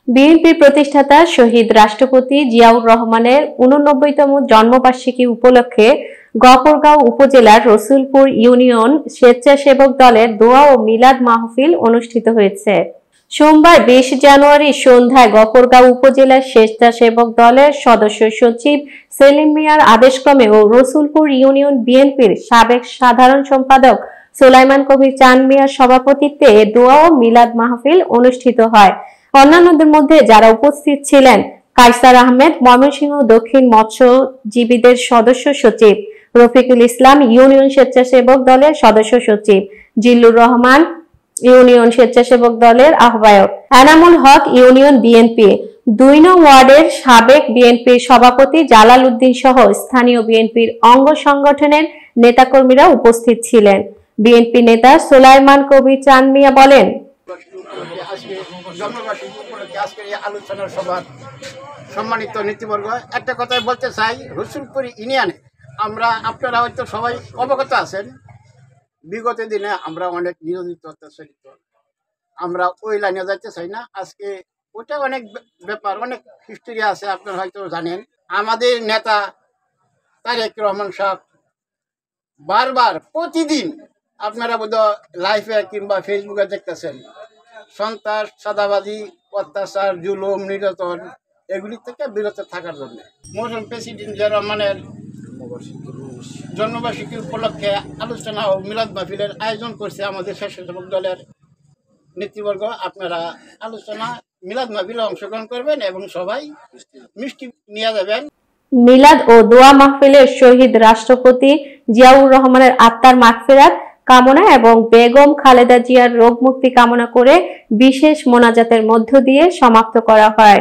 বিএনপির প্রতিষ্ঠাতা শহীদ রাষ্ট্রপতি জিয়াউর রহমানের 89তম জন্মবার্ষিকী উপলক্ষে গফরগাঁও উপজেলার রসুলপুর ইউনিয়ন স্বেচ্ছাসেবক দলের দোয়া ও মিলাদ মাহফিল অনুষ্ঠিত হয়েছে। সোমবার 20 জানুয়ারি সন্ধ্যায় গফরগাঁও উপজেলা স্বেচ্ছাসেবক দলের সদস্য সচিব সেলিম মিয়ার আদেশক্রমে ও রসুলপুর ইউনিয়ন বিএনপির সাবেক সাধারণ সম্পাদক সুলাইমান কবির চাঁদ মিয়ার সভাপতিত্বে দোয়া ও মিলাদ মাহফিল অনুষ্ঠিত হয়। অন্যান্যদের মধ্যে যারা উপস্থিত ছিলেন কায়সার আহমেদ, ময়মনসিংহ দক্ষিণ মৎস্যজীবীদের সদস্য সচিব, রফিকুল ইসলাম ইউনিয়ন স্বেচ্ছাসেবক দলের সদস্য সচিব, জিল্লুর রহমান ইউনিয়ন স্বেচ্ছাসেবক দলের আহ্বায়ক, এনামুল হক ইউনিয়ন বিএনপি 2 নং ওয়ার্ডের সাবেক বিএনপির সভাপতি জালাল উদ্দিন সহ স্থানীয় বিএনপির অঙ্গ সংগঠনের নেতাকর্মীরা উপস্থিত ছিলেন। বিএনপি নেতা সুলাইমান কবির চাঁদ মিয়া বলেন, আলোচনার সভার সম্মানিত নেতৃবর্গ, একটা কথাই বলতে চাই, রসুলপুর ইউনিয়নে আপনারা হয়তো সবাই অবগত আছেন, বিগত দিনে আমরা অনেক নিয়োজিত অত্যাচারিত, আমরা ওই লাইনে যাইতে চাই না। আজকে ওটা অনেক ব্যাপার, অনেক হিস্টোরি আছে, আপনারা হয়তো জানেন। আমাদের নেতা তারেক রহমান সাহেব বারবার প্রতিদিন আপনারা বোধহয় লাইভে কিংবা ফেসবুকে দেখতেছেন, সন্ত্রাস, চাঁদাবাজি, অত্যাচার, জুলুম, নির্যাতন এগুলি থেকে বিরত থাকার জন্য মরহুম প্রেসিডেন্ট জিয়া রহমানের জন্মবার্ষিকী উপলক্ষে আলোচনা ও মিলাদ মাহফিলের আয়োজন করছে আমাদের স্বেচ্ছাসেবক দলের নেতৃবর্গ। আপনারা আলোচনা মিলাদ মাহফিলে অংশগ্রহণ করবেন এবং সবাই মিষ্টি নিয়ে যাবেন। মিলাদ ও দোয়া মাহফিলে শহীদ রাষ্ট্রপতি জিয়াউর রহমানের আত্মার মাগফিরাত কামনা এবং বেগম খালেদা জিয়ার রোগ মুক্তি কামনা করে বিশেষ মোনাজাতের মধ্য দিয়ে সমাপ্ত করা হয়।